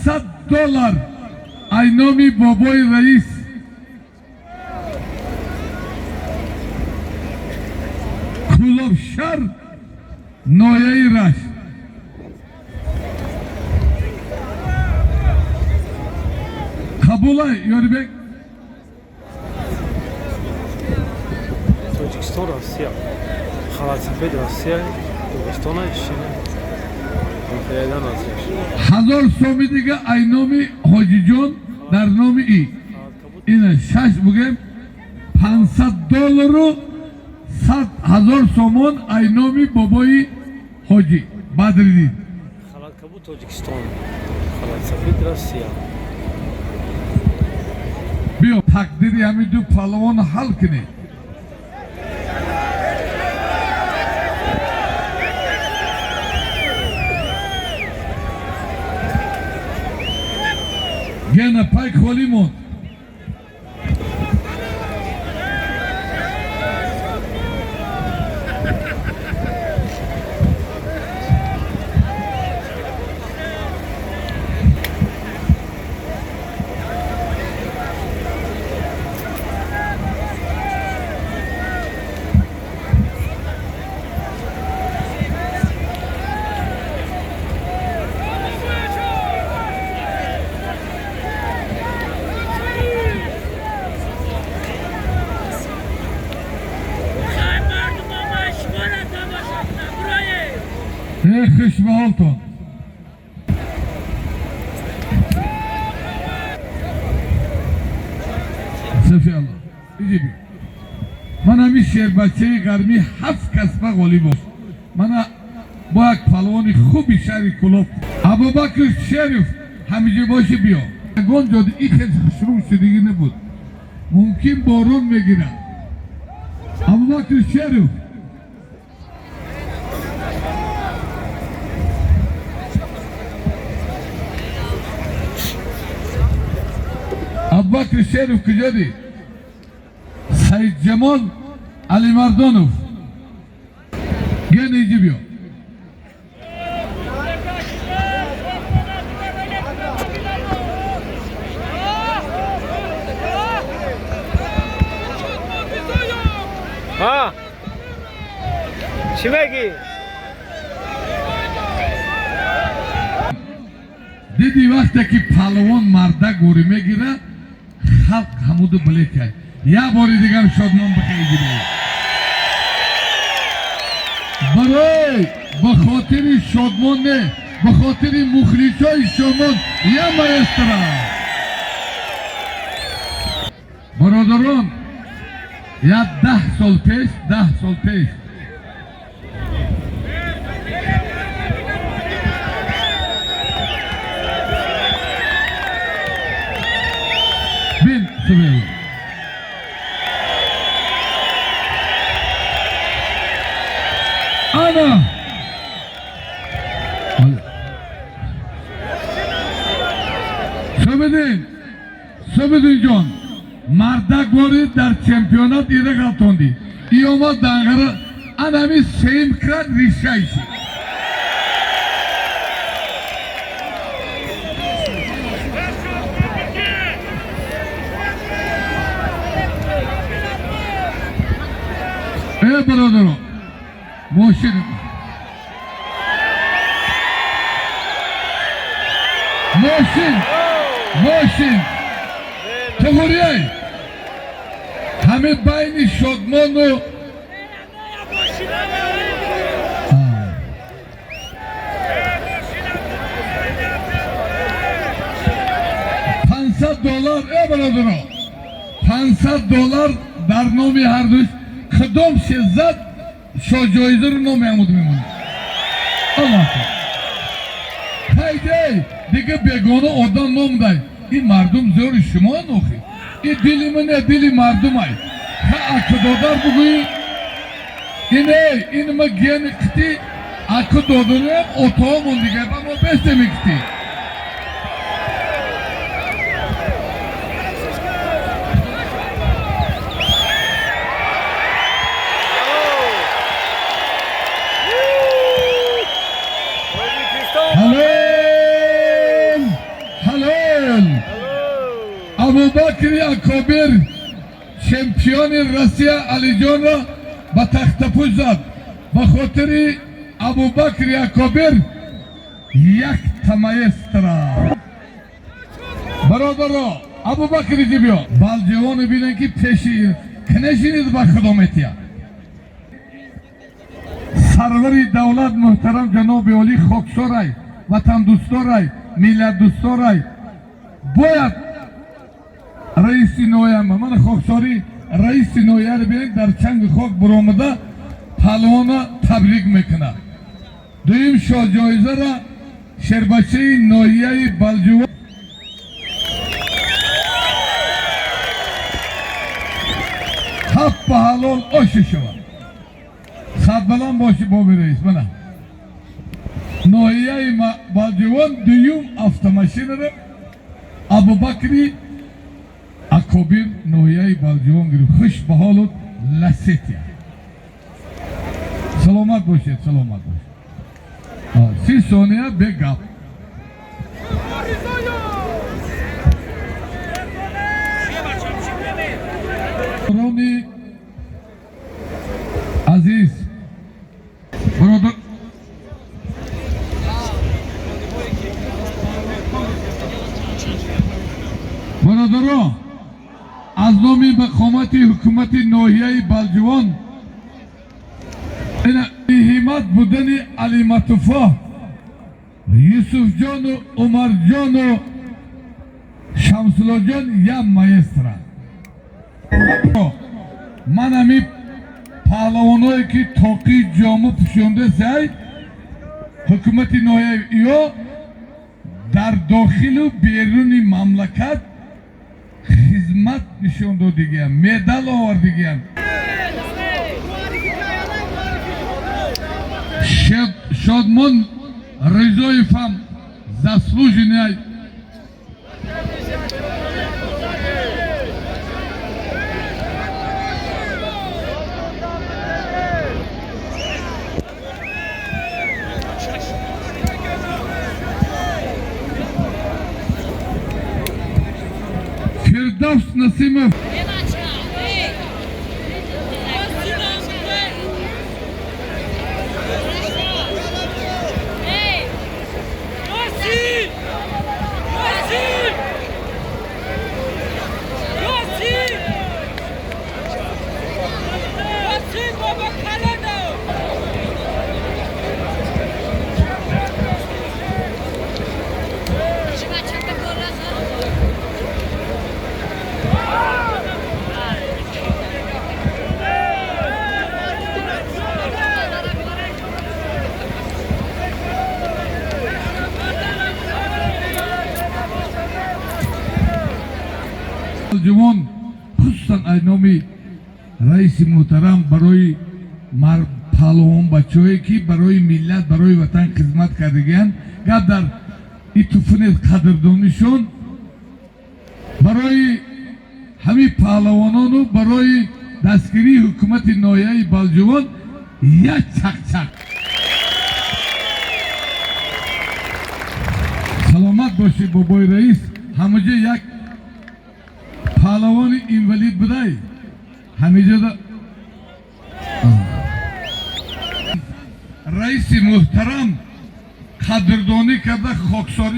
$500 айноми бобои раис Куловшар нояи Рашт. Кабулай Ёрибек. Тоҷикистон Россия. Халатсафед Россия. Тоҷикистон Шина. Феълан азиш. 1000 соми дига айноми Ҳоҷиҷон дар номи ина 6 бугем $500 $100,000 сомон айноми бобои ҳоҷӣ Бадриддин. Халаткабуд Тоҷикистон. Халатсафед Россия. биё тақдири ҳамин ду паҳлавон ҳал кунед. гена пай холӣ монд. Хушбаҳолтон. Сафиалло. Иҷи бӣ. Ман ҳамин шербачаи гармӣ 7 касба ғолиб ост. Мана бо як палвони хуби шаҳри Кӯлоб Абубакр Шериф ҳамиҷа боши биё. Ягон ҷода ин хел хушрӯ шудагӣ набуд. Мумкин борон мегирад. Абубакр Шериф. Абубакр Шериф куҷоди? Саидҷамол Алимардонов. Гена иҷи биё. Чӣ мегӣ? Диди вақте ки паҳлавон марда гӯрӣ мегирад, халқ ҳамуду билет кард. Як бори дигар шодмон бихейгиред. Барои ба хотири шодмон не, ба хотири мухлисои шомон я маэстро. Бародарон, я 10 сол пеш бин субел. Ана Собидин ҷон марда гори дар чемпионат ира галтонди и омад дангара анами сеим крат ришайши برادران ماشین تغوریه همه بین شادمان و $500 برادران $500 در نام هر دوست کدام شزد شاجایزه رو نام عمود میمونه الله haydi دیگه بیگانه آدم نام دای این مردم زور شما نوخی این دلی منه دلی مردم های ها اکدادار بگوی این ما گیان کتی اکدادارم اتاقمون دیگه با ما بسته میکتی ابوبکر اکابر چمپیون روسیه علیجان را به تخت پوش زد. به خاطر ابوبکر اکابر یک تمایست را برادر را ابوبکر بیا بالجوان بینن که پیشی کنشینید با خدمتیا. سرور دولت محترم جناب عالی خاکسارای وطن دوستارای ملت دوستارای باید رئیس نویه من خاکساری رئیس نویه رو بینید در چنگ خاک برآمده پهلوان تبریک میکنه. دویم شاه جایزه را شربچه نویه بالجوان هفت پهلوان آشه شود. صد بلند باشی بابی رئیس بنا نویه بالجوان دویم افتماشین را ابوبکر اکابر نویه بالجوان گرفت. خوش به حالت لسیتیا. سلامت باشید سلامت باشید. 30 ثانیه بگم. برادران عزیز برادران از نام بقامت حکومت ناحیه بالجوان این همت بودن علی مطوفا یوسف جان و عمر جان و شمسلا جان یا مایسترا. من همی پهلوانایی که تاقی جامو پوشونده سای حکومت ناحیه یا در داخل و بیرون مملکت خدمت نشون دادگیم مدال آوردگیم. شادمان Рызоевым заслуженный Фирдавс Насимов. جوان خصوصا اینامی رئیس محترم برای پهلوان بچه‌ای که برای ملت برای وطن خدمت کردگان گپ در این طوفان قدردانیشون برای همین پهلوانان و برای دستگیری حکومت ناحیه بالجوان یک چک سلامت باشی بابای رئیس. همونجا یک پهلوان اینولید بدهی همینجا دا رئیس محترم قدردانی کرده خاکساری